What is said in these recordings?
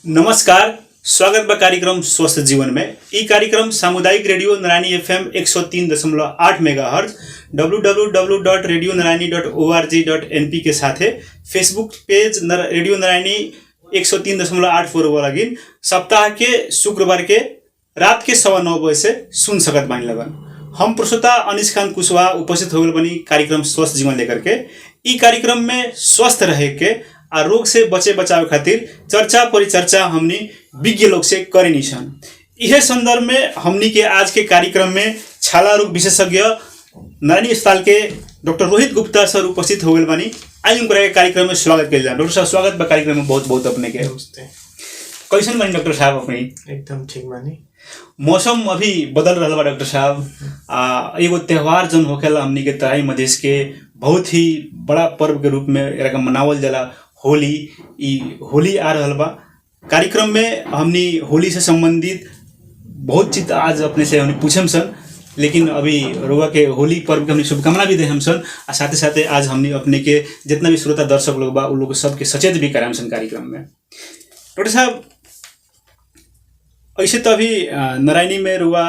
नमस्कार, स्वागत बा कार्यक्रम स्वस्थ जीवन में। ई कार्यक्रम सामुदायिक radio Narayani FM 103.8 megahertz www.radionarayani.org.np के साथे फेसबुक पेज रेडियो नारायणी 103.8 पर लगिन सप्ताह के शुक्रवार के रात के 9:15 बजे से सुन सकत बानी लगन। हम प्रस्तुता अनिश खान कुशवाहा उपस्थित हो गए बनी कार्यक्रम स्वस्थ जीवन लेकर के। ई कार्यक्रम में स्वस्थ रहे के आ रोग से बचे बचाव खातिर चर्चा परिचर्चा हमनी विज्ञ लोग से करे निशन। यह संदर्भ में हमनी के आज के कार्यक्रम में छाला रोग विशेषज्ञ नारायणी अस्पताल के डॉक्टर रोहित गुप्ता सर उपस्थित हो गए बानी। आज उनका कार्यक्रम में स्वागत कर डॉक्टर साहब। स्वागत बा कार्यक्रम में बहुत बहुत अपने के। नमस्ते। कैसन बानी डॉक्टर साहब अपनी? एकदम ठीक बानी। मौसम अभी बदल रहा बा डॉक्टर साहब। एगो त्यौहार जन होखेला हमनी के तराई मधेश के बहुत ही बड़ा पर्व के रूप में एकरा मनावल जाला, होली। होली आ रहल बा। कार्यक्रम में हमनी होली से संबंधित बहुत चीज आज अपने से हमनी पूछम सन, लेकिन अभी रुआ के होली पर्व के हमनी शुभकामना भी दे हम सन। और साथ ही साथ आज हमनी अपने के जितना भी श्रोता दर्शक लोग बा उन लोग सबके सचेत भी कराम सन कार्यक्रम में। डॉक्टर साहब, ऐसे तो अभी नारायणी में रुआ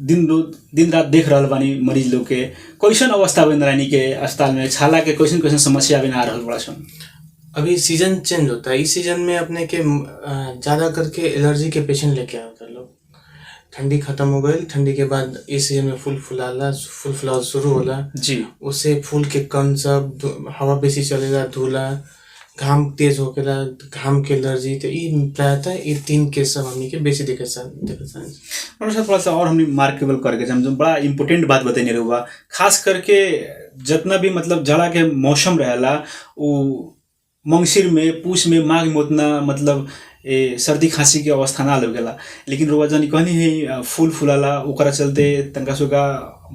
दिन रात देख रहा बानी मरीज लोग के। कैसन अवस्था बा नारायणी के अस्पताल में? छाला के कैसन कैसन समस्या भी आ रहल बड़ा सन? अभी सीजन चेंज होता है। इस सीजन में अपने के ज़्यादा करके एलर्जी के पेशेंट लेके आते लोग। ठंडी खत्म हो गई, ठंडी के बाद इस सीजन में फूल फुलाव शुरू होला जी। उससे फूल के कण सब हवा बेसी चलेगा, धूला, घाम तेज होकेला, घाम के एलर्जी। तो ये प्रायतः ये 3 केस सब हमनी के बेसी दिखे थोड़ा सा और हमने मार्केबल करके जो बड़ा इम्पोर्टेंट बात बताइए रहुआ, खास करके जितना भी मतलब जड़ा के मौसम रहेला वो मंगसिर में, पूस में, माघ में उतना मतलब सर्दी खांसी के अवस्था ना लगेला। लेकिन रुआ जन कहनी है फूल फुलाला ओकरा चलते तनका सुका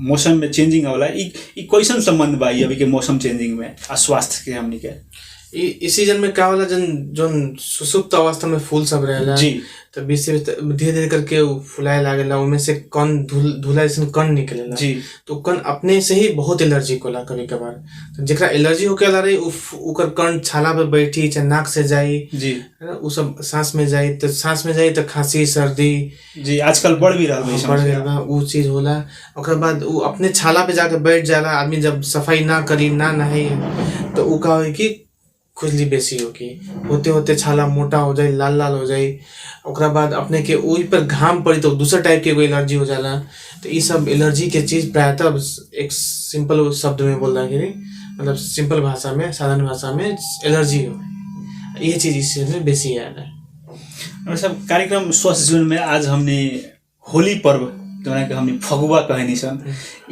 मौसम में चेंजिंग आवला। ई कैसन संबंध बा अभी के मौसम चेंजिंग में आ स्वास्थ्य के हमनी के? इस सीजन में क्या होला, जन सुसुप्त अवस्था में फूल सब रहेला जी, तो धीरे धीरे करके फुलाए लागेला, उनमें से कण धूला जैसे कण निकलेला जी। तो कण अपने से ही बहुत एलर्जी होला कभी कभार। तो जेकरा एलर्जी होकेला रही उकर कण छाला पे बैठी चाहे नाक से जाई जी, है ना, उ सब सांस में जाई तो खांसी सर्दी जी आजकल बढ़ भी रहा बा उ चीज होला। ओकर बाद उ अपने छाला पे जाके बैठ जाला। आदमी जब सफाई ना करी ना नहाई तो उ का होई कि खुजली बेसी होगी, होते होते छाला मोटा हो जाए, लाल लाल हो जाए। ओकरा बाद अपने के वही पर घाम पड़ी तो दूसरा टाइप के कोई एलर्जी हो जाला। तो ये सब एलर्जी के चीज प्रायतः एक सिंपल शब्द में बोल रहा है, मतलब सिंपल भाषा में, साधारण भाषा में एलर्जी हो, ये चीज इसमें बेसी याद है। सब कार्यक्रम स्वस्थ जीवन में आज हमने होली पर्व जो हमने फगुआ कहनी सन,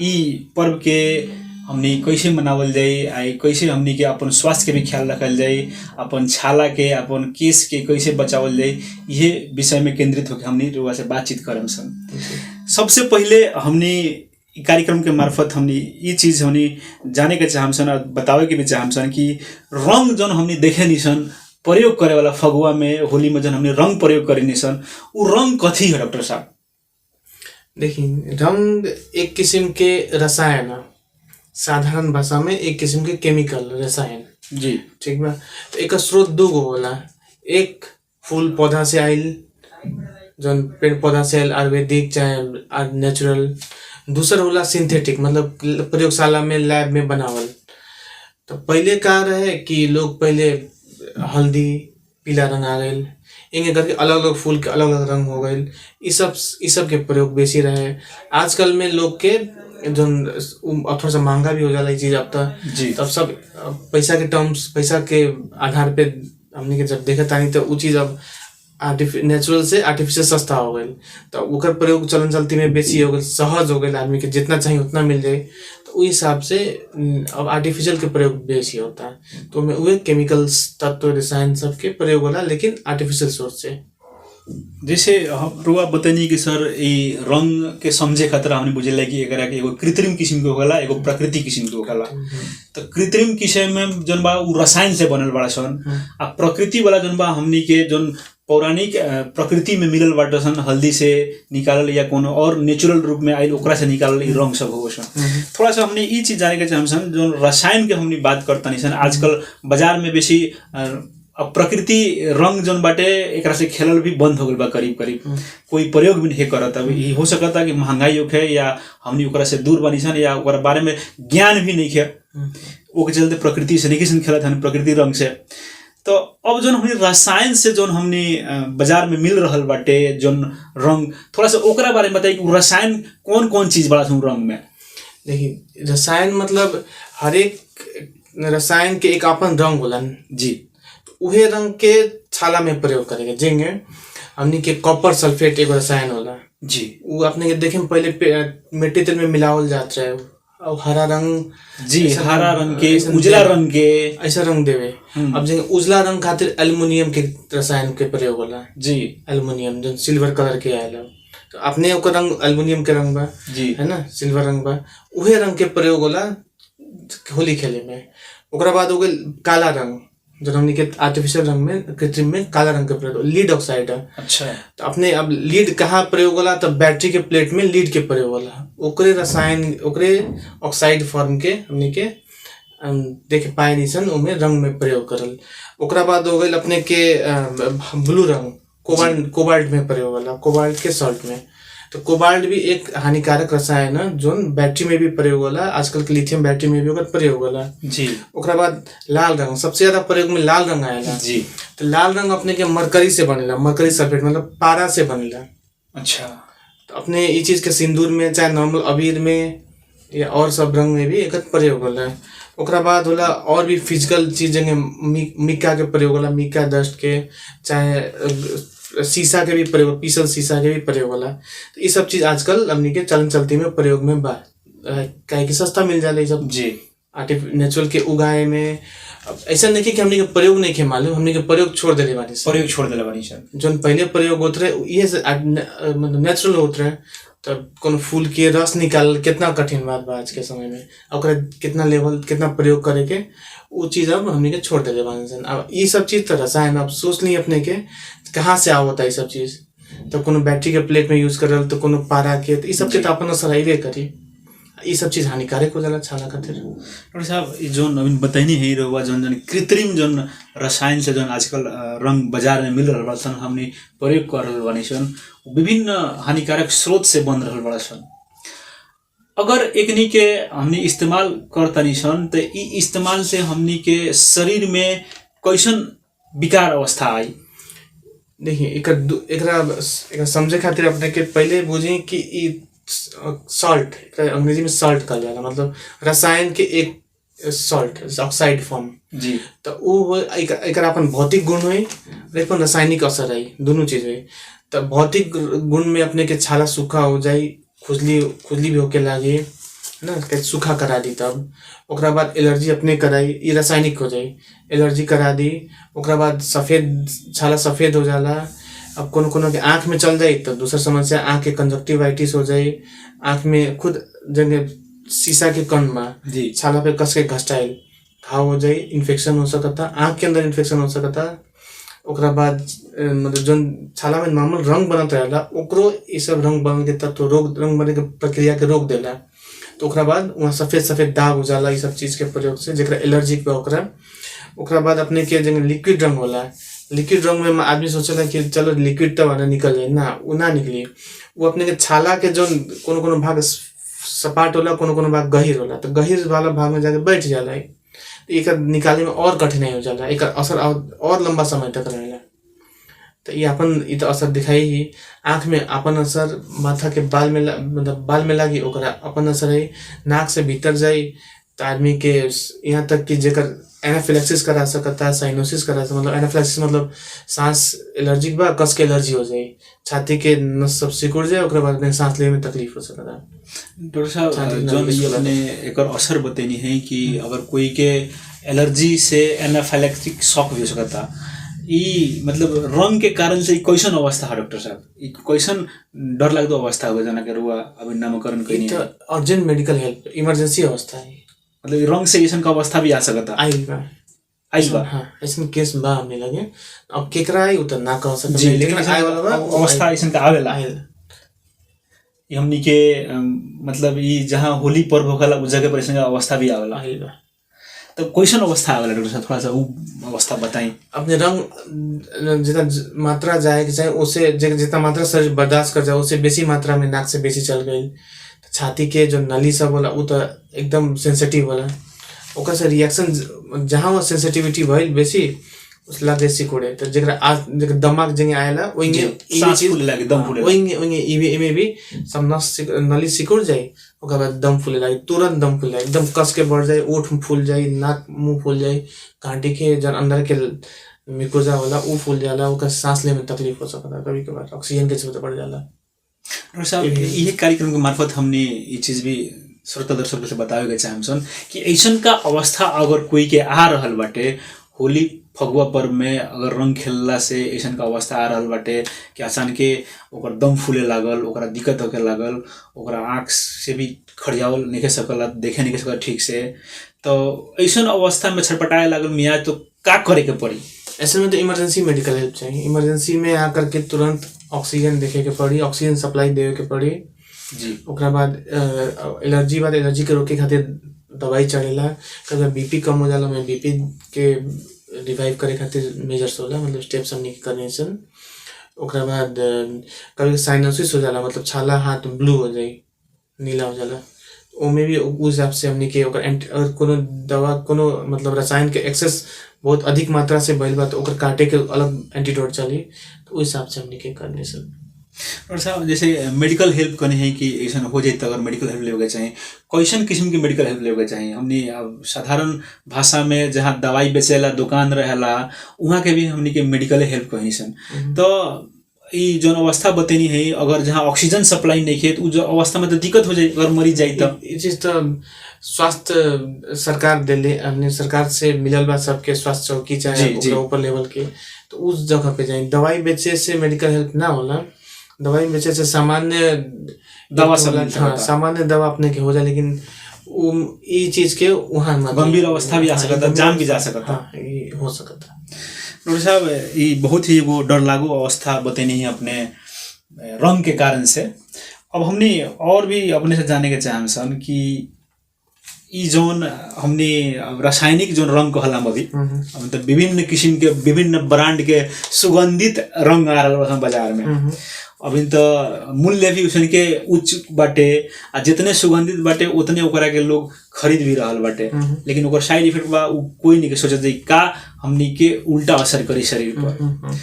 ई पर्व के हमनी कैसे मनावल जाए, आई कैसे हमनी के अपन स्वास्थ्य के भी ख्याल रखल जाए, अपन छाला के, अपन केस के कैसे बचावल जाए, ये विषय में केंद्रित होकर हमनी रुआ से बातचीत करम सन। सबसे पहले हमनी कार्यक्रम के मार्फत हमनी ये चीज हमनी जाने के चाहम सन और बतावे के भी चाहम सन कि रंग जन हमनी देखे नहीं सन प्रयोग करे वाला फगुआ में, होली में जन हमनी रंग प्रयोग करे नहीं सन, वो रंग कथी है डॉक्टर साहब? देखिए, रंग एक किस्म के रसायन है, साधारण भाषा में एक किस्म के केमिकल रसायन जी, ठीक बा। तो एक स्रोत 2 गो होला। एक फूल पौधा से आइल, जौन पेड़ पौधा से आइल, आयुर्वेदिक चाहे नेचुरल। दूसरा होला सिंथेटिक, मतलब प्रयोगशाला में, लैब में बनावल। तो पहले का रहे कि लोग पहले हल्दी पीला रंग आ गए, इनके करके अलग अलग फूल के अलग अलग रंग हो गए। इस सब के प्रयोग बेसी रहे। आजकल में लोग के जो थोड़ा सा महंगा भी हो जाला ये चीज अब तब सब पैसा के टर्म्स, पैसा के आधार पे हमने के जब देखा तानी तो वो चीज अब नेचुरल से आर्टिफिशियल सस्ता हो गई। तो ओकर प्रयोग चलन चलती में बेसी हो गई, सहज हो गई, आदमी के जितना चाहिए उतना मिल जाए। तो उस हिसाब से अब आर्टिफिशियल के प्रयोग बेसी होता है। तो वही केमिकल्स, तत्व, रसायन सब के प्रयोग होला, लेकिन आर्टिफिशियल सोर्स से। जैसे हम रुआ बताइए कि सर ये रंग के समझे खातिर हमने बुझेला कि एकरा के एगो कृत्रिम किस्म के होगला, एगो प्राकृतिक किस्म के होगला। तो कृत्रिम किस्म में जन बा उ रसायन से बनल बड़ा सन, आ प्रकृति वाला जन बा हमनी के जन पौराणिक प्रकृति में मिलल बाटे सन, हल्दी से निकालल या कोनो और नेचुरल रूप में आइल ओकरा से निकालल ई रंग सब हो सन। थोड़ा सा हमने ई चीज जाने के चाहम सन, जो रसायन के हमनी बात करतनी सन। आजकल बाजार में बेसी अब प्रकृति रंग जौन बाटे एकरा से खेलल भी बंद हो गइल बा करीब करीब, कोई प्रयोग भी नहीं करत। अब ये हो सकता कि महंगाई होखे या हमनी ओकरा से दूर बनी सन या ओकरा बारे में ज्ञान भी नहीं है, ओके चलते प्रकृति से नहीं खेलत हन प्रकृति रंग से। तो अब जौन हमनी रसायन से जौन हमनी बाजार में मिल रहल बाटे जौन रंग, थोड़ा सा ओकरा बारे में बताई कि रसायन कौन कौन चीज बड़ा सुन रंग में। देखिए रसायन मतलब हर एक रसायन के एक अपन रंग होला जी, उहे रंग के छाला में प्रयोग करेगा। जेंगे हमनी के कॉपर सल्फेट एगो रसायन होला जी, वो अपने के देखे में पहले मिट्टी तेल में मिलावल जात रहे, और हरा रंग जी, हरा रंग के, उजला रंग के ऐसा रंग देवे। अब जेंगे उजला रंग खातिर एल्युमिनियम के रसायन के प्रयोग होला जी, एल्युमिनियम जो सिल्वर कलर के आएला, तो अपने ओकर रंग एल्युमिनियम के रंग बा जी, है ना, सिल्वर रंग बा, उहे रंग के प्रयोग होला होली खेले में। ओकरा बाद हो गइल काला रंग, जो हमनी के आर्टिफिशियल रंग में कृत्रिम में काला रंग के प्रयोग, लीड ऑक्साइड है। अच्छा, तो अपने अब लीड कहाँ प्रयोग होला, तो बैटरी के प्लेट में लीड के प्रयोग होला, ओकरे रसायन ओकरे ऑक्साइड फॉर्म के हमनी के देखे पाए निसन उमे रंग में प्रयोग करल। ओकरा बाद हो गइल अपने के ब्लू रंग, कोबाल्ट में प्रयोग होला, कोबाल्ट के सॉल्ट में। तो कोबाल्ट भी एक हानिकारक रसायन है जो बैटरी में भी प्रयोग होला, आजकल के लिथियम बैटरी में भी ओकर प्रयोग होला जी। ओकरा बाद लाल रंग, सबसे ज्यादा प्रयोग में लाल रंग आएला जी। तो लाल रंग अपने के मरकरी से बनेला, मरकरी सल्फेट मतलब पारा से बनेला। अच्छा, तो अपने ये चीज के सिंदूर में चाहे नॉर्मल अबीर में या और सब रंग में भी एकर प्रयोग होला। ओकरा बाद होला और भी फिजिकल चीज मिक्का के प्रयोग होला, मिक्का डस्ट के, चाहे शीशा के भी प्रयोग, पीसल शीशा के भी प्रयोग होला। तो ये सब चीज आजकल हमनी के चलन चलती में प्रयोग में बा, काहे कि सस्ता मिल जाला ये सब जी। नेचुरल के उगाए में। ऐसा नहीं कि हमनी के प्रयोग नहीं के मालूम, हमनी के प्रयोग छोड़ देले बानी सर, प्रयोग छोड़ देले बानी सर। जोन पहले प्रयोग होत रहे ये मतलब नेचुरल होत रहे। तब कौन फूल के रस निकाल कितना कठिन बात बा आज के समय में, ओकरा कितना लेवल कितना प्रयोग करे के वो चीज अब हमनी के छोड़ देले बानी सन। अब ये सब चीज तो रसायन, अब सोच ली अपने के कहाँ से आवता है ये सब चीज। तो कोनो बैटरी के प्लेट में यूज करल, तो कोनो पारा के, तो ये सब के तो अपन असर आइबे करी। ये सब चीज हानिकारक हो जाला छाला खातिर। डॉक्टर साहब जोन अभी बताइनी है रहुआ जोन कृत्रिम जोन रसायन से जोन आजकल रंग बाजार में मिल रहल सन, हमनी प्रयोग कर रहल बानी सन, विभिन्न हानिकारक स्रोत से बन रहल बड़ा सन। अगर एकनी के हमनी इस्तेमाल करतनी सन तो ई इस्तेमाल से हमनी के शरीर में कैसन विकार अवस्था आई? देखिए एकरा समझे खातिर अपने के पहले बुझी कि ई सॉल्ट, अंग्रेजी में सॉल्ट कहल जाला, मतलब रसायन के एक सॉल्ट ऑक्साइड फॉर्म जी। तो वो एक अपन भौतिक गुण हुई और अपन रासायनिक असर आई, दोनों चीज हुई। तो भौतिक गुण में अपने के छाला सूखा हो जाई, खुजली भी होके लागी ना, सूखा करा दी। तब ओकरा बाद एलर्जी अपने कराई, ये रासायनिक हो जाई, एलर्जी करा दी। ओकरा बाद सफेद छाला सफेद हो जाला। अब कोनो के आंख में चल जाई तो दूसरा समस्या, आंख के कंजक्टिवाइटिस हो जाई, आंख में खुद जगह शीशा के कण में छाला पे कस के घसटाइल घाव हो जाई, इन्फेक्शन हो सकता, आंख के अंदर इन्फेक्शन हो सकता। ओकरा बाद मतलब जो छाला में नॉर्मल रंग बनत रहेला ओकरो ये सब रंग बन के तत्व रोग, रंग बने के प्रक्रिया के रोक देला। तो ओकरा बाद वहाँ सफेद दाग हो जाला ये सब चीज के प्रयोग से, जेकरा एलर्जी पे ओकरा बाद अपने के जगह लिक्विड रंग होला। लिक्विड रंग में आदमी सोचेला कि चलो लिक्विड तो वाला निकल जाए, ना वो ना निकली। वो अपने के छाला के जो कोनो भाग सपाट होला, कोनो भाग गहिर होला, तो गहिर वाला भाग में जाके बैठ जाला, एक निकाले में और कठिनाई हो जाला, एक असर और लंबा समय तक रहेला। तो ये अपन ये तो असर दिखाई ही, आंख में अपन असर, माथा के बाल में मतलब बाल में लागी ओकरा अपन असर है, नाक से भीतर जाई तो आदमी के यहाँ तक कि जेकर एनाफिलैक्सिस करा सकता, साइनोसिस करा सकता, मतलब एनाफिलैक्सिस मतलब सांस एलर्जिक बा, कस के एलर्जी हो जाए, छाती के नस सब सिकुड़ जाए, ओकरा बाद में सांस लेने में तकलीफ हो सकता। डॉक्टर साहब जोन ये अपने एक असर बतैनी है कि अगर कोई के एलर्जी से एनाफिलैक्सिक शॉक भी हो सकता, ई मतलब रंग के कारण से कैसन अवस्था है डॉक्टर साहब? ई कैसन डर लागदो अवस्था हो जना के रुआ अभी नामकरण कइनी है, अर्जेंट मेडिकल हेल्प, इमरजेंसी अवस्था है, मतलब रंग से ऐसन का अवस्था भी आ सकता। आइल बा हाँ, ऐसन केस बा हमने लगे। अब केकरा आई उतना ना कह सकते जी, लेकिन आए वाला बा अवस्था ऐसन का आवेला। हमनी के मतलब ई जहाँ होली पर्व होखला उस जगह पर ऐसन अवस्था भी आवेला। तो कैसन अवस्था आवेला डॉक्टर साहब, थोड़ा सा वो अवस्था बताई। अपने रंग जितना मात्रा जाए के चाहे उससे जितना मात्रा शरीर बर्दाश्त कर जाए उससे बेसी मात्रा में नाक से बेसी चल गई तो छाती के जो नली सब होला वो तो एकदम सेंसिटिव होला, ओकर से रिएक्शन जहाँ वो सेंसिटिविटी भइल बेसी उस लागे सिकुड़े तो जरा दिमाग जंगे आएला ओइंगे सांस फूले लागे, दम फूले ओइंगे इमे भी सब नली सिकुड़ जाए, ओकर बाद दम फूले लागे, तुरंत दम फूले लागे, एकदम कस के बढ़ जाए, ओठ फूल जाए, नाक मुंह फूल जाए, घाटी के जन अंदर के मिकोजा होला वो फूल जाला, ओकर सांस ले में तकलीफ हो सकता है, कभी कभार ऑक्सीजन के जरूरत पड़ जाला। डॉक्टर साहब ये कार्यक्रम के मार्फत हमने ये चीज भी श्रोता दर्शक से बतावे के चाहम कि ऐसन का अवस्था अगर कोई के आ रहल बाटे, होली फगुआ पर्व में अगर रंग खेलला से ऐसन का अवस्था आ रहल बाटे कि अचानक के ओकर दम फूले लागल, ओकरा दिक्कत होके लागल, ओकरा आँख से भी खड़ियावल नहीं सकल, देखे नहीं सकल ठीक से, तो ऐसन अवस्था में छटपटाए लागल मियाँ तो का करे के पड़ी? ऐसे में तो इमरजेंसी मेडिकल हेल्प चाहिए, इमरजेंसी में आकर के तुरंत ऑक्सीजन देखे के पड़ी, ऑक्सीजन सप्लाई देवे के पड़ी जी। ओकरा बाद एलर्जी के रोके खातिर दवाई चढ़ेला, कभी बीपी कम हो जाला में बीपी के रिवाइव करे खातिर मेजर्स होला, मतलब स्टेप्स हमनी के करने सन। ओकरा बाद कभी साइनोसिस हो जाला, मतलब छाला हाथ ब्लू हो जाए, नीला हो जाला, ओमे भी उस हिसाब से हमनी के ओकर अगर कोनो दवा कोनो मतलब रसायन के एक्सेस बहुत अधिक मात्रा से भइल बा तो ओकर काटे के अलग एंटीडोट चली, तो उस हिसाब से हमनी के करने सन। और साहब जैसे मेडिकल हेल्प करने हैं कि ऐसा हो जाए तो अगर मेडिकल हेल्प लेवे के चाहिए, कैसन किस्म की मेडिकल हेल्प लेवे के चाहिए? हमनी अब साधारण भाषा में जहाँ दवाई बेचेला दुकान रहेला वहाँ के भी हमनी के मेडिकल हेल्प कहीं सन, तो ये जो अवस्था बतेनी है अगर जहाँ ऑक्सीजन सप्लाई नहीं है तो जो अवस्था में तो दिक्कत हो जाए अगर मरीज जाए तो ये चीज तो स्वास्थ्य सरकार दिले हमने सरकार से मिलल बा सबके स्वास्थ्य चौकी चाहे ऊपर लेवल के, तो उस जगह पे जाए। दवाई बेचे से मेडिकल हेल्प ना होला, दवाई बेचे से सामान्य दवा सब हाँ सामान्य दवा अपने के हो जाए, लेकिन ये चीज के वहाँ गंभीर अवस्था भी आ सकता, जान भी जा सकता, ये हो सकता। डॉक्टर साहब ये बहुत ही वो डर लागू अवस्था बतेनी है अपने रंग के कारण से। अब हमने और भी अपने से जाने के चाहम सन कि ई जोन हमने रासायनिक जोन रंग कहला अभी अब तो विभिन्न किस्म के विभिन्न ब्रांड के सुगंधित रंग आ रहा है बाजार में, अभी तो मूल्य भी उसन के उच्च बाटे आ जितने सुगंधित बाटे उतने ओकरा के लोग खरीद भी रहल बाटे, लेकिन ओकर साइड इफेक्ट बा कोई नहीं के सोचत जाई का हमनी के उल्टा असर करी शरीर पर।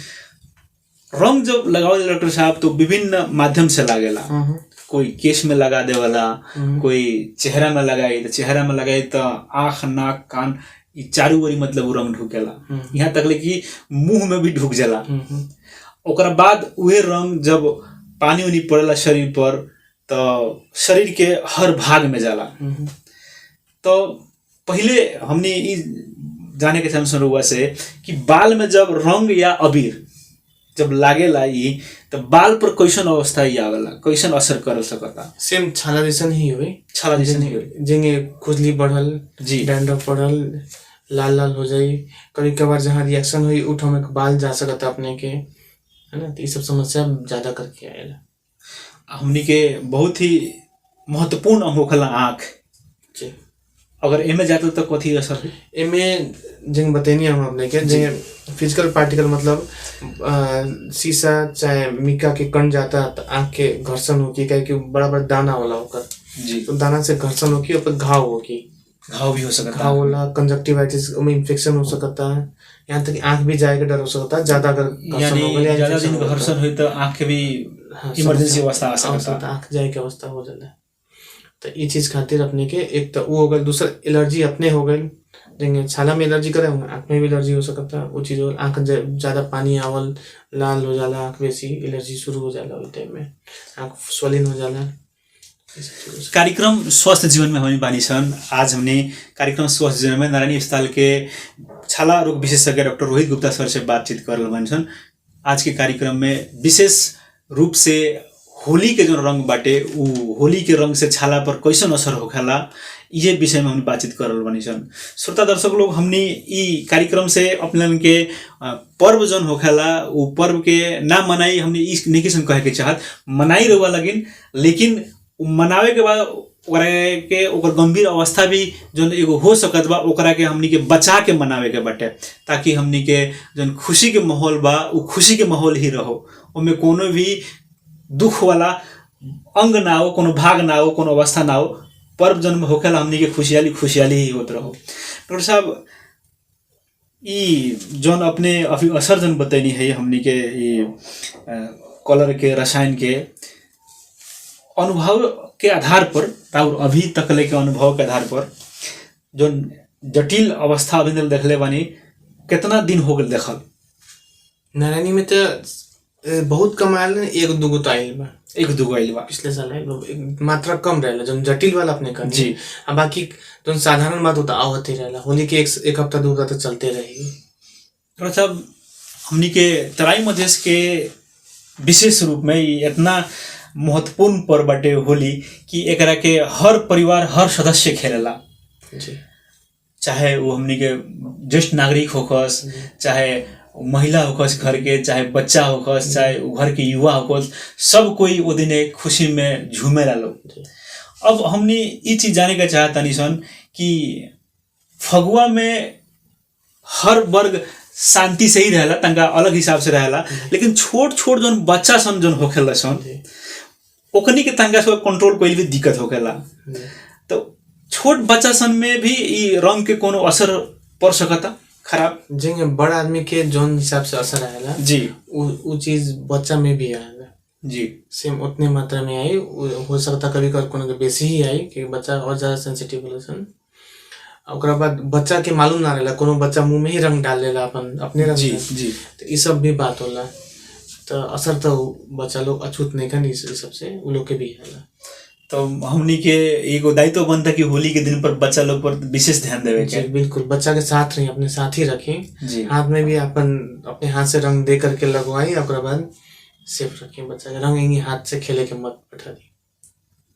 रंग जब लगावल डॉक्टर साहब तो विभिन्न माध्यम से लागेला, कोई केश में लगा दे वाला, कोई चेहरा में लगाई तो चेहरा में लगाई तो आँख नाक कान ये चारू ओरी मतलब रंग ढुकेला, यहाँ तक ले कि मुंह में भी ढुक जाला। ओकरा बाद वह रंग जब पानी उनी पड़ेला शरीर पर तो शरीर के हर भाग में जाला। तो पहले हमने ये जाने के चाहम शुरुआ से कि बाल में जब रंग या अबीर जब लागेला ये तो बाल पर कैसन अवस्था ही आवेला, कैसन असर कर सकता? सेम छाला जैसन ही हुई, छाला जैसन ही हुई, जेंगे खुजली बढ़ल जी, डैंड्रफ बढ़ल, लाल लाल हो जाई, कभी कभार जहाँ रिएक्शन हुई उठ में बाल जा सकता अपने के, है ना, तो ये सब समस्या ज्यादा करके आएला। हमनी के बहुत ही महत्वपूर्ण अंग होखेला आँख, अगर एमे जाता तो कथी असर है? एमे जिन बतेनी हम अपने के जिन फिजिकल पार्टिकल मतलब शीशा चाहे मिका के कण जाता तो आँख के घर्षण होगी, क्या कि बड़ा बड़ा दाना होला होकर जी, तो दाना से घर्षण होगी और घाव होगी, घाव भी हो सकता, घाव होला, कंजक्टिवाइटिस में इन्फेक्शन हो सकता है, यहाँ तक कि आँख भी जाए का डर हो सकता है ज्यादा अगर घर्षण हो गया, ज्यादा दिन घर्षण हुई तो आँख के भी इमरजेंसी अवस्था आ सकता, आँख जाए के अवस्था हो जाला। तो ये चीज खातिर अपने के एक तो वो हो गल, दूसरा एलर्जी अपने हो गई, जेंगे छाला में एलर्जी करे आँख में भी एलर्जी हो सकता है, वो चीज आँख ज्यादा पानी आवल लाल हो जाला, आँख वैसी एलर्जी शुरू हो जाला, उस टाइम में आँख स्वलिन हो जाला। कार्यक्रम स्वस्थ जीवन में हमें बानी सन, आज हमने कार्यक्रम स्वस्थ जीवन में नारायणी अस्पताल के छाला रोग विशेषज्ञ डॉक्टर रोहित गुप्ता सर से बातचीत कर रहे बानी सन। आज के कार्यक्रम में विशेष रूप से होली के जो रंग बाटे उ होली के रंग से छाला पर कैसन असर होखेला ये विषय में हम बातचीत कर रहे बानी सन। श्रोता दर्शक लोग हमने ई कार्यक्रम से अपने के पर्व जन होखेला वो पर्व के ना मनाई हमने इस नहीं कहे के चाहत, मनाई रहुआ लगिन, लेकिन मनावे के बाद ओकरा के ओकर गंभीर अवस्था भी जौन एगो हो सकत बा ओकरा के हमनी के बचा के मनावे के बाटे, ताकि हमनी के जौन खुशी के माहौल बा उ खुशी के माहौल ही रहो, ओमे कोनो भी दुख वाला अंग ना हो, कोनो भाग ना हो, कोनो अवस्था ना हो। पर्व जन्म होखेला हमनी के खुशहाली खुशहाली ही होत रहो। डॉक्टर साहब ई जौन अपने अभी असर जन बतैनी है हमनी के ई कलर के रसायन के अनुभव के आधार पर और अभी तकले के अनुभव के आधार पर जौन जटिल अवस्था अभी तक देखले बानी, कितना दिन हो गए देखल? नारायणी में तो बहुत कम आयल, एक दूगो तो आयल बा, एक दूगो आइल बा पिछले साल आयल बा, मात्रा कम रहेला जौन जटिल वाला अपने कर जी। अब बाकी जौन साधारण बात होता आवत ही रहेला। होली के एक हफ्ता 2 हफ्ता तो चलते रहेगी। थोड़ा सा हमनी के तराई मधेश के विशेष रूप में ई इतना महत्वपूर्ण पर्व बाटे होली कि एकरा के हर परिवार हर सदस्य खेलेला, जी। चाहे वो हमनी के ज्येष्ठ नागरिक होखस, चाहे महिला होखस घर के, चाहे बच्चा होखस, चाहे घर के युवा होखस, सब कोई वो दिन खुशी में झूमेला लोग। अब हमनी ई चीज जाने का चाहतानी सन कि फगुआ में हर वर्ग शांति से ही रहेला, तंका अलग हिसाब से रहेला, लेकिन छोट छोट जौन बच्चा सन जौन होखेला सन ओकनी के तंका से कंट्रोल कोई भी दिक्कत होखेला। तो छोट बच्चा सन में भी ई रंग के कोनो असर पड़ सकता खराब? जी, बड़ा आदमी के जौन हिसाब से असर आएला जी, उ चीज बच्चा में भी आएगा जी, सेम उतने मात्रा में आई। हो सकता कभी कभी कोनो के बेसी ही आई कि बच्चा और ज्यादा सेंसिटिव होला सन। ओकरा बाद बच्चा के मालूम ना रहेला, कोनो बच्चा मुंह में ही रंग डाल लेला अपने रंग जी, में। जी। तो ई सब भी बात होला। तो असर तो बच्चा लोग अछूत नहीं कर सबसे उ लोग के भी है। तो हमनी के एगो दायित्व बनता कि होली के दिन पर बच्चा लोग पर विशेष ध्यान देवे के। बिल्कुल, बच्चा के साथ रही, अपने साथ ही रखें जी। हाथ में भी अपने हाथ से रंग दे करके लगवाई, ओकरा बाद सेफ रखें बच्चा के। रंग यही हाथ से खेले के मत बैठा दी।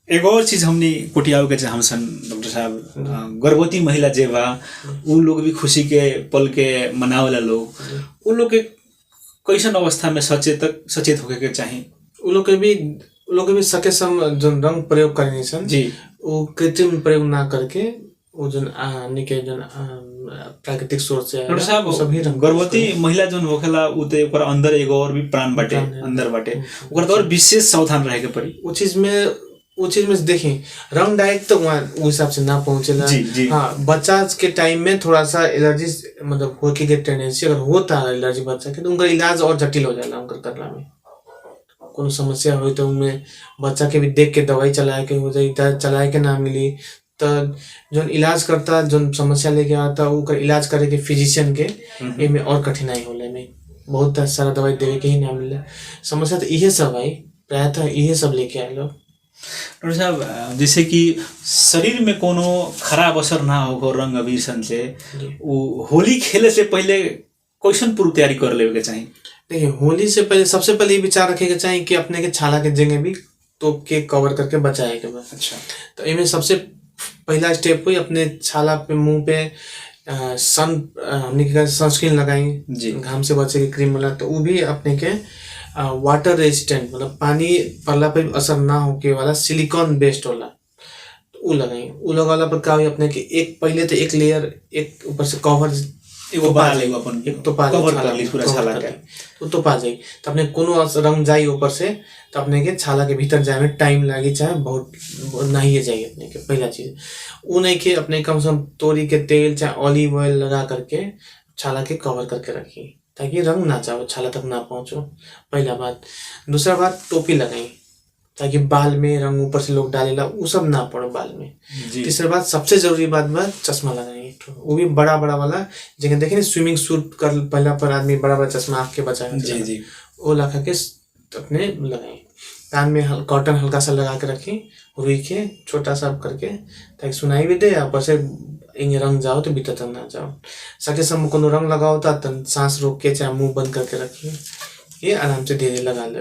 एक और चीज हमनी कुटियाव के चाहसन डॉक्टर साहब, गर्भवती महिला जे बा उ लोग भी खुशी के पल के मनावेला लोग, उ लोग के कैसन अवस्था में सचेत होके के चाहिए? उ लोग के भी सके सम जो रंग प्रयोग करनी सन जी, वो कृत्रिम प्रयोग ना करके वो जो हमनी के जो प्राकृतिक सोर्स से डॉक्टर साहब सभी रंग गर्भवती महिला जो होखेला उ ते ओकर अंदर एगो और भी प्राण बाटे, अंदर बाटे, ओकर तो और विशेष सावधान रहे के पड़ी। वो चीज में देखी रंग डायरेक्ट तो वहाँ उस हिसाब से ना पहुंचेला। जी, जी। हाँ, बच्चा के टाइम में थोड़ा सा एलर्जी मतलब होके के टेंडेंसी अगर होता है एलर्जी बच्चा के, तो उनका इलाज और जटिल हो जाला। उनका करला में कोनो समस्या हुई तो उनमें बच्चा के भी देख के दवाई चलाए के हो जाए, चलाए के ना मिली तो जो इलाज करता, जो समस्या लेके आता वो इलाज करे के फिजिशियन के एमे और कठिनाई होला। में बहुत सारा दवाई देवे के ही ना मिले। समस्या तो इहे सब आई, प्रायतः इहे सब लेके आए लोग। डॉक्टर साहब जैसे कि शरीर में कोनो खराब असर ना हो रंग अबीर सन से, वो होली खेले से पहले कैसन पूर्व तैयारी कर लेवे के चाहिए? देखिए, होली से पहले सबसे पहले ये विचार रखे के चाहिए कि अपने के छाला के जगह भी तोप के कवर करके बचाए के बाद। अच्छा, तो इनमें सबसे पहला स्टेप हुई अपने छाला पे मुंह पे हमने सनस्क्रीन लगाई, घाम से बचे के क्रीम वाला। तो वो भी अपने के वाटर रेजिस्टेंट मतलब पानी पड़ला पर असर ना होके वाला सिलिकॉन बेस्ड होला, तो वो लगाई। वो लगाला पर का अपने के एक पहले तो एक लेयर एक ऊपर से कवर एगो बना ले अपन, एक तो पा कवर कर ली पूरा छाला के, तो पा जाई। तो अपने कोनो रंग जाई ऊपर से तो अपने के छाला के भीतर जाए में टाइम लागी, चाहे बहुत नहीं जाए अपने के। पहला चीज वो नहीं कि अपने कम से कम तोरी के तेल चाहे ऑलिव ऑयल लगा करके छाला के कवर करके रखी, ताकि रंग ना जाओ, छाला तक ना पहुंचो। पहला बात। दूसरा बात, टोपी लगाई ताकि बाल में रंग ऊपर से लोग डालेला वो सब ना पड़ो बाल में। तीसरा बात, सबसे जरूरी बात चश्मा लगाई, वो भी बड़ा वाला जगह देखे स्विमिंग सूट कर पहला पर आदमी बड़ा चश्मा आँख के बचाए, जी जी, वो लगा के अपने लगाई। कान में कॉटन हल्का सा लगा के रखी, रुई के छोटा सा करके, ताकि सुनाई भी दे, ऊपर से इंगे रंग जाओ तो भीतर तक ना जाओ। सके सब कोनो रंग लगाओ तो सांस रोक के चाहे मुंह बंद करके रखी, ये आराम से धीरे लगा ले।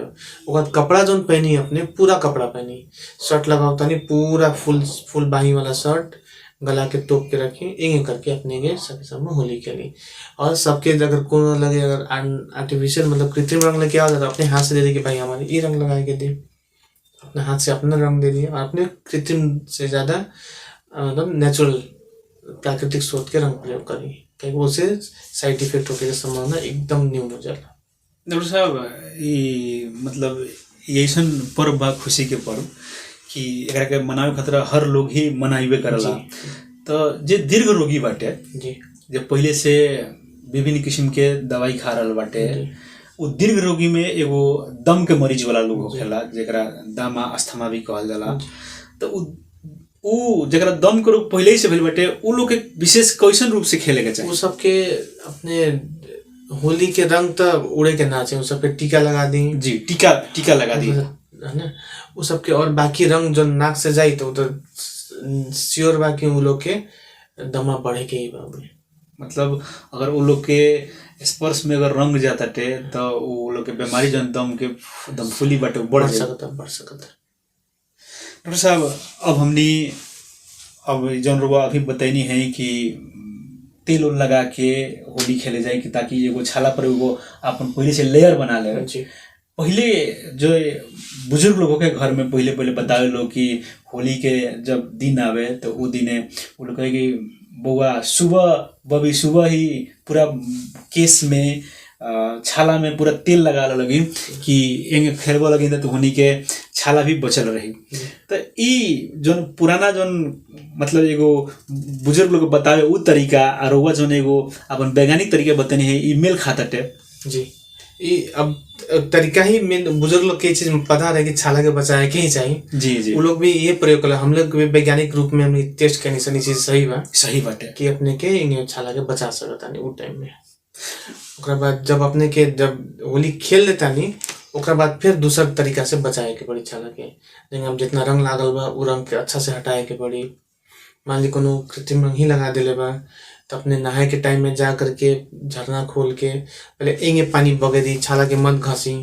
कपड़ा जो पहनी अपने पूरा कपड़ा पहनी, शर्ट लगाओ नहीं पूरा फुल बाही वाला शर्ट गला के तोप के रखी, इंगे करके अपने के सके सब होली खेली। और सबके अगर कोनो लगे अगर आर्टिफिशियल मतलब कृत्रिम रंग लेके आओ तो अपने हाथ से दे दे कि भाई हमारे ये रंग लगा के दे, अपने हाथ से अपना रंग दे दिए और अपने कृत्रिम से ज़्यादा मतलब नेचुरल प्राकृतिक स्रोत के रंग प्रयोग करी, क्योंकि उससे साइड इफेक्ट होने की संभावना एकदम न्यून हो जाला। डॉक्टर साहब ई मतलब ऐसन पर्व बा खुशी के पर्व कि एकरा के मनावे खातिर हर लोग ही मनाइबे करला। तो जे दीर्घ रोगी बाटे जी, जे पहले से विभिन्न किस्म के दवाई खा रहल बाटे, उ दीर्घ रोगी में एगो दम के मरीज वाला लोग होखेला जेकरा दमा अस्थमा भी कहल जाला। तो उ जेकरा दम के रोग पहले ही से भइल बाटे, उ लोग के विशेष कैसन रूप से खेले के चाहिए? वो सबके अपने होली के रंग तो उड़े के ना चाहिए, वो सबके टीका लगा दी जी, टीका लगा दी, है ना। वो सबके और बाकी रंग जो नाक से जाई तो श्योर बाकी वो लोग के दमा बढ़े के ही बाबू। मतलब अगर वो लोग के स्पर्श में अगर रंग जाता टे तो वो लोग के बीमारी जन दम फुली बाटे बढ़ सकता। डॉक्टर साहब अब हमनी अब जौन रुआ अभी बतैनी है कि तेल उल लगा के होली खेले जाए कि ताकि एगो छाला पर एगो अपन पहले से लेयर बना ले। पहले जो बुजुर्ग लोगों के घर में पहले बतावे लोग कि होली के जब दिन आवे तो वो दिने वो लोग कहे कि बउआ सुबह ही पूरा केस में छाला में पूरा तेल लगा लगी कि एंगे खेलबो लगी तो होनी के छाला भी बचल रही। तो ई जोन पुराना जोन मतलब एगो बुजुर्ग लोग बतावे उ तरीका और वो जोन एगो अपन वैज्ञानिक तरीका बतानी है ई मेल खाता टे जी। ये अब तरीका ही मेन बुजुर्ग लोग के चीज पता रहे कि छाला के बचाए के ही चाहिए जी। वो लोग भी ये प्रयोग कर, हम लोग भी वैज्ञानिक रूप में हमने टेस्ट करनी सनी चीज सही बाटे कि अपने के इन्हें छाला के बचा सकता नहीं वो टाइम में। ओकरा बाद जब अपने के जब होली खेल लेता नहीं ओकरा बाद फिर दूसरा तरीका से बचाए के पड़ी छाला के, लेकिन हम जितना रंग लागल बा वो रंग के अच्छा से हटाए के पड़ी। मान ली कोनो कृत्रिम रंग ही लगा दिले बा तो अपने नहाए के टाइम में जा करके झरना खोल के पहले एंगे पानी बगे दी, छाला के मत घसी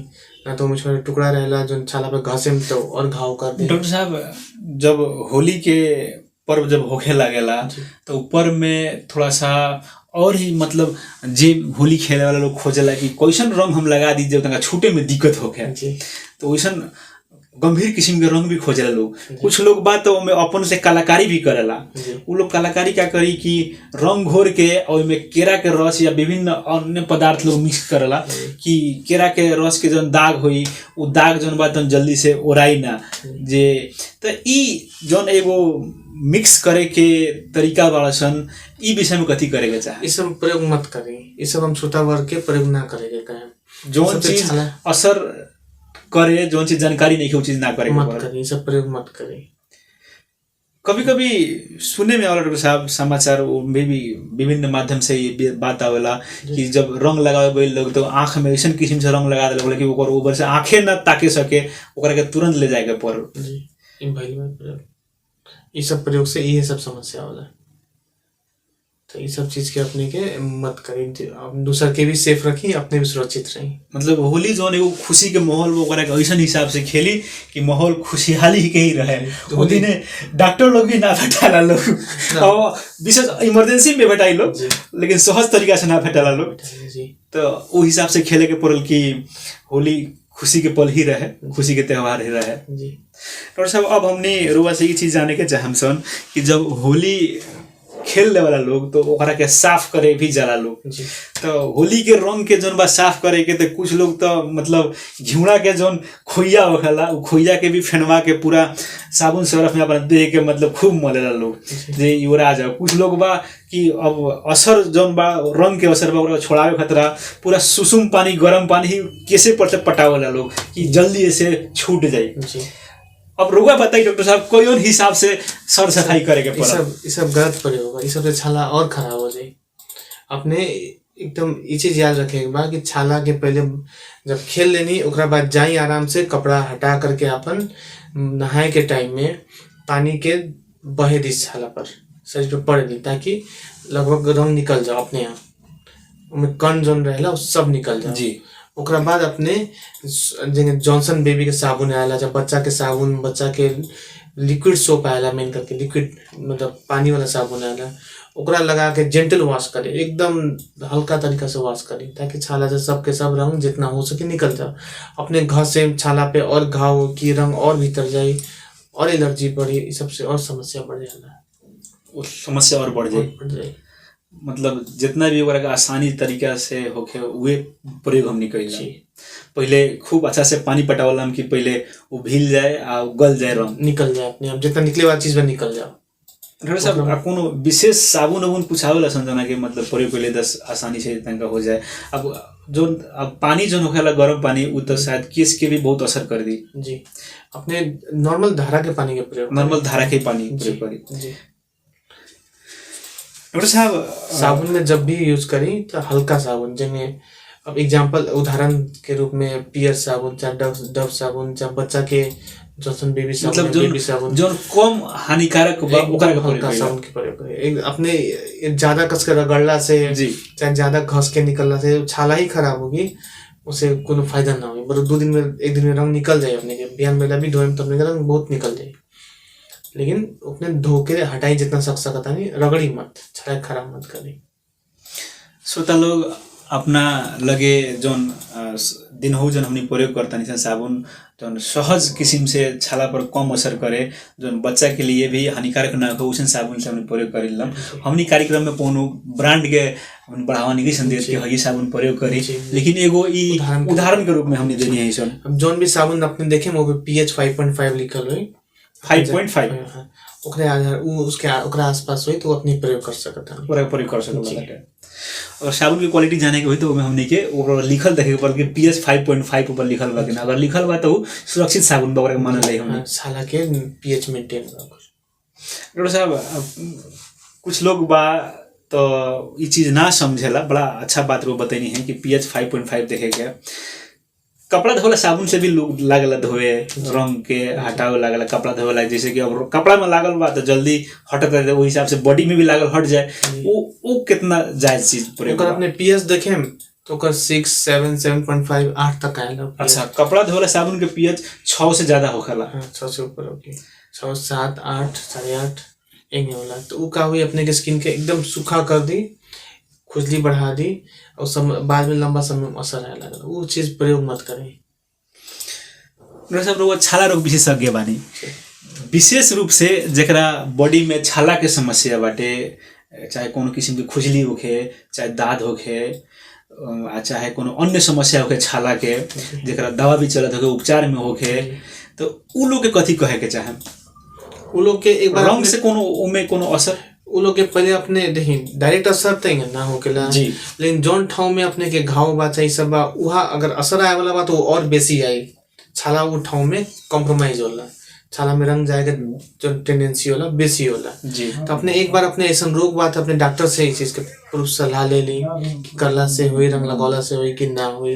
ना तो मुझे टुकड़ा रहेला जो छाला पे घसे में तो और घाव कर दे। डॉक्टर साहब जब होली के पर्व जब होखे लागेला तो पर्व में थोड़ा सा और ही मतलब जे होली खेले वाला लोग खोजेला कि कैसन रंग हम लगा दी जब तक छूटे में दिक्कत होखे, तो वैसन गंभीर किस्म के रंग भी खोजेला लोग। कुछ लोग बात तो अपन से कलाकारी भी करेला। वो लोग कलाकारी क्या करी कि रंग घोर के और में केरा के रस या विभिन्न अन्य पदार्थ लोग मिक्स करेला कि केरा के रस के जौन दाग होई वो दाग जौन बात जल्दी से ओराई ना जे। तो ई जौन एगो मिक्स करे के तरीका बड़ा सन ई विषय में कथी करे के चाहे? ई सब प्रयोग मत करी, ई सब हम छोटा वर्ग के प्रयोग ना करेंगे। कहे जौन चीज असर करे, जौन चीज जानकारी नहीं है वो चीज ना करे मत करी, ई सब प्रयोग मत करी। कभी कभी सुने में डॉक्टर साहब समाचार में भी विभिन्न माध्यम से ये बात आवेला कि जब रंग लगावे लोग तो आंख में ऐसा किस्म से रंग लगा देला कि ओकर ऊपर से आंखें न ताके सके ओकरा के तुरंत ले जाए के पर जी। ई भइल में प्रयोग ई सब प्रयोग से ये सब समस्या होला। तो ये सब चीज के अपने के मत करी, दूसर के भी सेफ रखी, अपने भी सुरक्षित रही। मतलब होली जोन एगो खुशी के माहौल वो करे ऐसा हिसाब से खेली कि माहौल खुशहाली के ही रहे। तो होली ने डॉक्टर लोग भी ना भेटाला लोग और विशेष इमरजेंसी में भेटाई लोग, लेकिन सहज तरीका से ना भेटाला लोग। तो वो हिसाब से खेले के पड़ल कि होली खुशी के पल ही रहे, खुशी के त्यौहार ही रहे। डॉक्टर साहब अब हमने रुआ से ये चीज जाने के चाहम सन कि जब होली खेलने वाला लोग तो ओकरा के साफ करे भी जाला लोग। तो होली के रंग के जोन बा साफ करे के तो कुछ लोग तो मतलब घिउड़ा के जोन खोइया होखेला उ खोइया के भी फेनवा के पूरा साबुन सरफ में अपना देह के मतलब खूब मलेला लोग जे युवरा जा। कुछ लोग बा कि अब असर जोन बा रंग के असर बा ओकरा छोड़ावे खतरा पूरा सुसुम पानी गरम पानी ही कैसे पर से पटावेला लोग कि जल्दी से छूट जाए। अब रुआ बताइए डॉक्टर साहब कोई हिसाब से सर सफाई करे के पड़ा? ये सब गलत प्रयोग है, ये सब से छाला और खराब हो जाए। अपने एकदम ये चीज याद रखें बा कि छाला के पहले जब खेल लेनी ओकरा बाद जाई आराम से कपड़ा हटा करके अपन नहाए के टाइम में पानी के बहे दी छाला पर शरीर पे पड़ दी ताकि लगभग रंग निकल जाओ अपने आप, उनमें कण जोन रहेला वो सब निकल जाओ जी। ओकरा बाद अपने जॉनसन बेबी के साबुन आएला, जब बच्चा के साबुन बच्चा के लिक्विड सोप आएला, मेन करके लिक्विड मतलब पानी वाला साबुन आएला ओकरा लगा के जेंटल वॉश करे, एकदम हल्का तरीका से वॉश करे, ताकि छाला से सबके सब रंग जितना हो सके निकल जाए। अपने घाव से छाला पे और घाव की रंग और भीतर जाए और एलर्जी बढ़ी, इस सबसे और समस्या बढ़ जाला, समस्या और बढ़ जाए। मतलब जितना भी ओकरा के आसानी तरीका से होके उहे प्रयोग हमनी कइला। पहले खूब अच्छा से पानी पटावला कि पहले वो भील जाए आ गल जाए, रंग निकल जाए अपने आप, जितना निकले वाला चीज में निकल जाओ। डॉक्टर साहब कोनो विशेष साबुन उबुन पुछावेला संजना के मतलब प्रयोग पहले 10 आसानी से तंका हो जाए। अब पानी जो होखेला गर्म पानी उ तो शायद केस के भी बहुत असर कर दी। जी, अपने नॉर्मल धारा के पानी के प्रयोग, नॉर्मल धारा के पानी प्रयोग करी। जी डॉक्टर साहब साबुन में जब भी यूज करी तो हल्का साबुन, जिन्हें अब एग्जांपल उदाहरण के रूप में पियर साबुन, चाहे डव साबुन, चाहे बच्चा के जॉनसन बेबी साबुन, मतलब बेबी साबुन जो कम हानिकारक बा ओकरा के हल्का साबुन के प्रयोग करी। अपने ज्यादा कस के रगड़ला से जी, चाहे ज्यादा घस के निकलना से छाला ही खराब होगी, उसे कोनो फायदा ना होगी। बस 2 दिन में 1 दिन में रंग निकल जाए अपने के, बिहान बेला भी धोए तो अपने का रंग बहुत निकल जाए, लेकिन अपने धो के हटाई जितना सकता नहीं, रगड़ी मत, छाला खराब मत करी। श्रोता लोग अपना लगे जौन दिन हो जौन हमनी प्रयोग करता नहीं साबुन जौन सहज किस्म से छाला पर कम असर करे, जौन बच्चा के लिए भी हानिकारक ना हो, उसन साबुन से हमने प्रयोग करेला। हमनी कार्यक्रम में कोनो ब्रांड के बढ़ावा नहीं संदेश के हई साबुन प्रयोग करी, लेकिन एगो ई उदाहरण के रूप में हमने देनी है। सन जौन भी साबुन अपने देखे वो pH 5.5 लिखल हुई, 5.5 ओकरे आधार उसके ओकरा आसपास हुई तो अपनी प्रयोग कर सकता है, पूरा प्रयोग कर सकता। और साबुन की क्वालिटी जाने के हुई तो हमने के ऊपर लिखल देखे पर के pH 5.5 ऊपर लिखल बा कि ना, अगर लिखल बा तो सुरक्षित साबुन बा मानल है हमने, साला के pH मेंटेन बा। डॉक्टर साहब कुछ लोग बा तो ये चीज ना समझेला, बड़ा अच्छा बात वो बतानी है कि pH 5.5 देखे के कपड़ा धोला साबुन से भी लोग लागल धोए, रंग के हटावे लागल कपड़ा धोवे लाग, जैसे कि अब कपड़ा में लागल बा तो जल्दी हटत है, वो हिसाब से बॉडी में भी लागल हट जाए, वो कितना जायज चीज प्रयोग। अगर अपने pH देखें तो कर 6, 7, 7.5, 8 तक आएगा। अच्छा, कपड़ा धोला साबुन के pH 6 से ज्यादा होखेला। 6 से ऊपर होगी, 6, 7, 8, 8.5 एक होला तो वो का हुई अपने के स्किन के एकदम सूखा कर दी, खुजली बढ़ा दी और बाद में लंबा समय में असर आए लगा, वो चीज प्रयोग मत करें। डॉक्टर साहब वो छाला रोग विशेषज्ञ बानी, विशेष रूप से जरा बॉडी में छाला के समस्या बाटे, चाहे कोनो किस्म की खुजली होखे, चाहे दाद होखे, चाहे कोनो अन्य समस्या होखे छाला के, जरा दवा भी चलत होखे, उपचार में होखे, तो उ लोग के कथी कहे के चाहे? उ लोग के एक बार रंग से कोनो उमे कोनो असर उ लोग के पहले अपने देखी डायरेक्ट असर तो ना होकेला जी, लेकिन जौन ठाव में अपने के घाव बा चाहे सब बा उहा अगर असर आए वाला बा तो और बेसी आई, छाला वो ठाव में कॉम्प्रोमाइज होला, छाला में रंग जाएगा जो टेंडेंसी होला बेसी होला जी। तो अपने एक बार अपने ऐसा रोग बात अपने डॉक्टर से इस चीज के पूर्व सलाह ले ली कि करला से हुई, रंग लगौला से हुई कि ना हुई।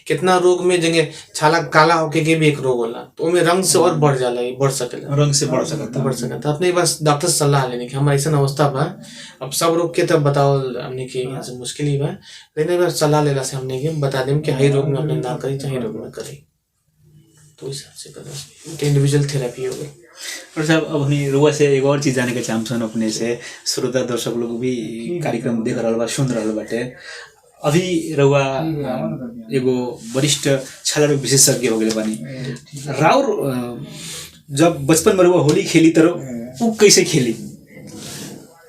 कितना रोग में जगह छाला काला होके के भी एक रोग होला तो उनमें रंग से और बढ़ जाला, बढ़ सकेला, रंग से बढ़ सकता। अपने बस डॉक्टर से सलाह लेने की हमारा ऐसा अवस्था बा, अब सब रोग के तब बताओ हमने के यहाँ से मुश्किल ही बा, लेकिन एक बार सलाह लेला से हमने के बता दें कि हई रोग में अपने ना करी चाहे रोग में करी, तो इस हिसाब से करें इंडिविजुअल थेरेपी हो गई। और साहब अब हमने रुआ से एक और चीज जाने के चाहछन अपने से, श्रोता दर्शक लोग भी कार्यक्रम देख रहल बा, सुन रहल बाटे। अभी रुआ एगो वरिष्ठ छाला रोग विशेषज्ञ हो गए बानी, राउर जब बचपन में रुआ होली खेली तो उ कैसे खेली?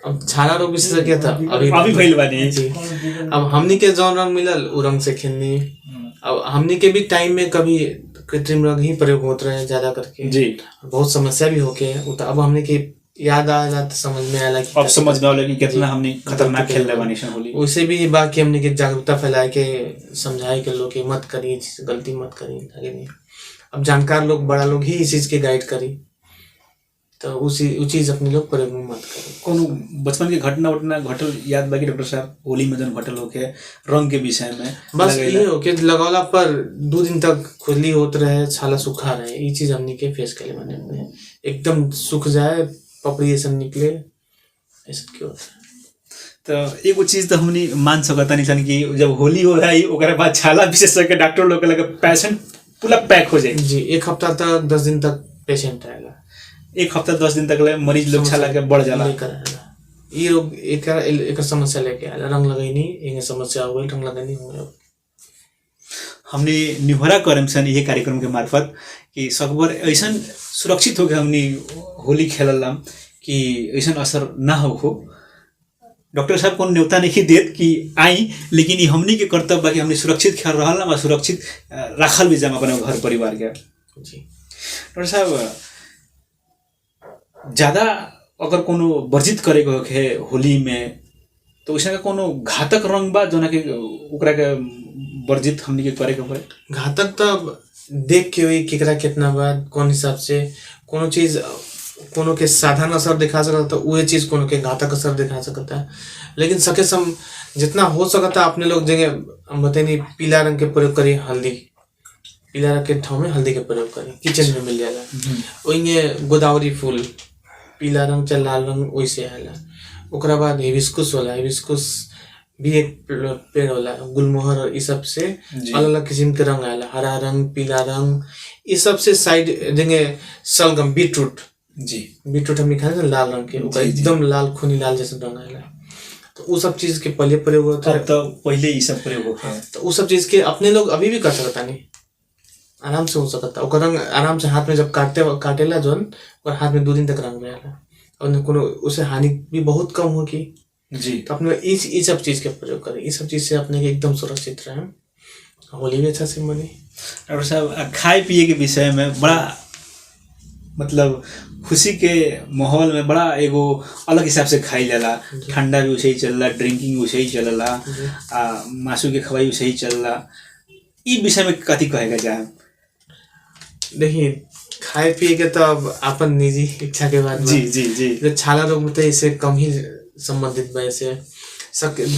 अब छाला रोग विशेषज्ञ था अभी भइल बानी जी। अब हमनी के जौन रंग मिलल उ रंग से खेलनी, अब हमनी के भी टाइम में कभी कृत्रिम रंग ही प्रयोग होते रहे ज्यादा करके जी, बहुत समस्या भी होके तो अब हमने के याद आया तो समझ में आया कि अब समझ में आया कि कितना हमने खतरनाक खेल रहे बानी होली। उसे भी बाकी हमने के जागरूकता फैलाए के समझाए के लोग के मत करी, गलती मत करी आगे नहीं। अब जानकार लोग बड़ा लोग ही इस चीज के गाइड करी तो उसी चीज अपने लोग प्रयोग में मत करी। कोनो बचपन के घटना घटल याद बाकी डॉक्टर साहब होली में जन घटल होके रंग के विषय में? बस ये हो कि लगौला पर 2 दिन तक खुजली होते रहे, छाला सूखा रहे, ये चीज हमने के फेस कर ले बने एकदम सूख जाए, पपड़ी ऐसा निकले, ऐसा क्यों होता है? तो एगो चीज तो हमनी मान सकता नहीं सन कि जब होली हो रहा है ओकरे बाद छाला विशेषज्ञ डॉक्टर लोग के लगे पेशेंट पूरा पैक हो जाए जी। 1 हफ्ता तक 10 दिन तक पेशेंट आएगा, 1 हफ्ता 10 दिन तक ले मरीज लोग छाला के बढ़ जाला। ये लोग एक समस्या लेके आया, रंग लगैनी एक समस्या हो गई, रंग लगैनी हो गया। हमने निहोरा करम सन ये कार्यक्रम के मार्फत कि सकबर ऐसा सुरक्षित होकर हमने होली खेललाम कि ऐसा असर ना हो। डॉक्टर साहब को न्योता नहीं देत कि आई, लेकिन ये हमनी के कर्तव्य बा कि हमने सुरक्षित खेल रहा और सुरक्षित रखल भी जाम अपने घर परिवार के। जी डॉक्टर साहब ज़्यादा अगर कोनो वर्जित करे है होली में तो उसका कोनो घातक रंग बा जोना के ओकरा के वर्जित हमनी के करे के पड़े? घातक तो देख के हुई केकरा कितना बार कौन हिसाब से कोनो चीज कोनो के साधारण असर दिखा सकता तो वही चीज कोनो के घातक असर दिखा सकता है। लेकिन सके सम जितना हो सकता अपने लोग जगह बताइए पीला रंग के प्रयोग करी, हल्दी पीला रंग के ठाव में हल्दी के प्रयोग करी, किचन में मिल जाला। वही गोदावरी फूल पीला रंग चाहे लाल रंग वैसे आला। ओकरा बाद हिबिस्कुस होला, हिबिस्कुस भी एक पेड़ होला, गुलमोहर और इस सब से अलग अलग किस्म के रंग आला, हरा रंग पीला रंग इस सब से साइड देंगे। सलगम बीटरूट, जी बीटरूट हम खाए ना लाल रंग के, ओकरा एकदम लाल खूनी लाल जैसे रंग आला। तो वो सब चीज के पहले प्रयोग होता है, तो पहले ये सब प्रयोग होता है। तो वो सब चीज के अपने लोग अभी भी कर सकता नहीं, आराम से हो सकता। ओकर रंग आराम से हाथ में जब काटेला जोन और हाथ में 2 दिन तक रंग रहेला और कोनो उसे हानि भी बहुत कम होगी। जी तो अपने इस सब चीज के प्रयोग करें, इस सब चीज से अपने के एकदम सुरक्षित रहे, होली भी अच्छा से मने। डॉक्टर साहब खाए पिए के विषय में बड़ा मतलब खुशी के माहौल में बड़ा एगो अलग हिसाब से खाई जाला। ठंडा भी उसे ही चलला, ड्रिंकिंग उसे ही चलला, मासू के खवाई उसे ही चलला। ई विषय में कथी कहेगा चाहे? देखिए खाए पिए के तो अब अपन निजी इच्छा के बाद जी जी जी छाला रोग में तो इससे कम ही संबंधित बा। ऐसे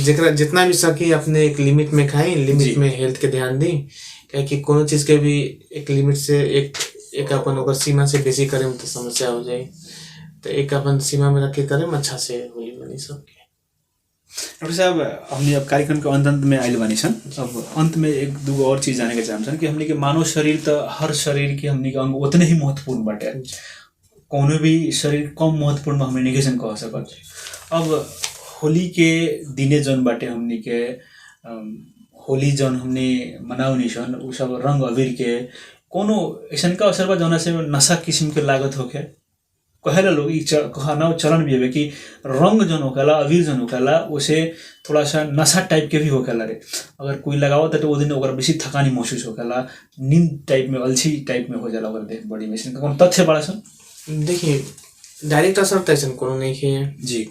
जेकरा जितना भी सकी अपने एक लिमिट में खाई, लिमिट में हेल्थ के ध्यान दी, कि कोनो चीज के भी एक लिमिट से एक अपन ओकर सीमा से बेसी करे में तो समस्या हो जाए। तो एक अपन सीमा में रख के करे में अच्छा से होली बनी सबके। डॉक्टर साहब हमने अब कार्यक्रम के अंत में आइल बानी सन। अब अंत में एक दो और चीज जाने के चाहम कि हमने के मानव शरीर तो हर शरीर के हमने के अंग उतने ही महत्वपूर्ण बाटे। कोनो भी शरीर कम महत्वपूर्ण में हमने निगेशन कह सकत। अब होली के दिने जौन बाटे हमने के होली जौन हमने मनावनी सन उ सब रंग अबीर के कोनो ऐसा का असर बा जौना से नशा किस्म के लागत होके कहेला लोग कहना चलन भी है कि रंग जन होकेला अबीर जन होकेला उसे थोड़ा सा नशा टाइप के भी होकेला रे। अगर कोई लगाओ तो वो दिन ओकरा बेसी थकानी महसूस होकेला, नींद टाइप में अलसी टाइप में हो जाला ओकर देह बॉडी में। कौन तथ्य बड़ा सन? देखिए डायरेक्ट असर तो ऐसा कोनो नहीं है जी।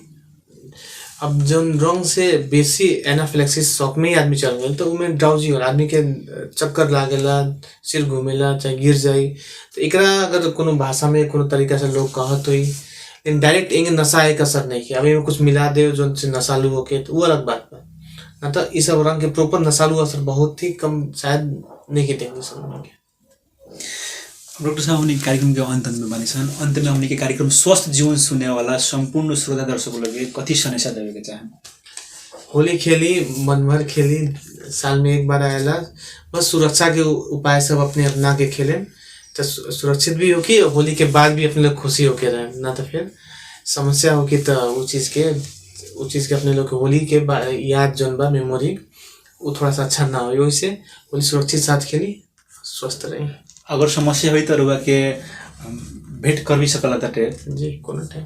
अब जौन रंग से बेसी एनाफिलेक्सिस शॉक में ही आदमी चल गए तो उमें ड्राउजी होला, आदमी के चक्कर लागेला, सिर घूमेला चाहे गिर जाई। तो एकरा अगर कोनो भाषा में कोनो तरीका से लोग कहत हुई, लेकिन डायरेक्ट इंग नशा एक असर नहीं किया। अभी में कुछ मिला दे जो से नशालू होके तो वो अलग बात बा। ना तो इस सब रंग के प्रॉपर नशालू असर बहुत ही कम शायद नहीं के देखने सुनने के। डॉक्टर साहब हमने कार्यक्रम के अंत में बनी सन। अंत में हमने के कार्यक्रम स्वस्थ जीवन सुने वाला संपूर्ण श्रोता दर्शकों लगे कथी संदेश देवे के चाहे? होली खेली, मन भर खेली, साल में एक बार आएला, बस सुरक्षा के उपाय सब अपने अपना के खेले तो सुरक्षित भी होगी। होली के बाद भी अपने लोग खुशी होके रहे, ना तो फिर समस्या होगी। तो वो चीज़ के अपने लोग होली के याद जौन बा मेमोरी वो थोड़ा सा अच्छा ना हो, वैसे होली सुरक्षित साथ खेली, स्वस्थ रही। अगर समस्या हुई तो रुआ के भेंट कर भी सकला ताटे जी कोनो टाइम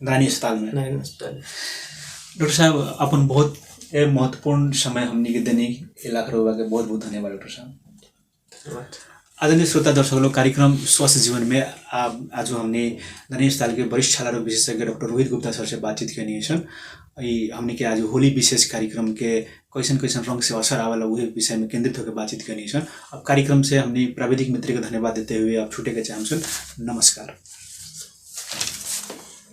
नानी अस्पताल में। नानी अस्पताल। डॉक्टर साहब अपन बहुत महत्वपूर्ण समय हमने के देने इलाका रुआ के बहुत बहुत धन्यवाद डॉक्टर साहब। धन्यवाद। आदरणीय श्रोता दर्शक लोग, कार्यक्रम स्वस्थ जीवन में आज हमने नानी अस्पताल के वरिष्ठ छाला रोग विशेषज्ञ डॉक्टर रोहित गुप्ता सर से बातचीत करनी है। हमने के आज होली विशेष कार्यक्रम के कैसन कैसन रंग से असर आवाला वही विषय में केंद्रित होकर बातचीत करनी है। अब कार्यक्रम से हमने प्राविधिक मित्र का धन्यवाद देते हुए अब छूटे के चाहम। नमस्कार।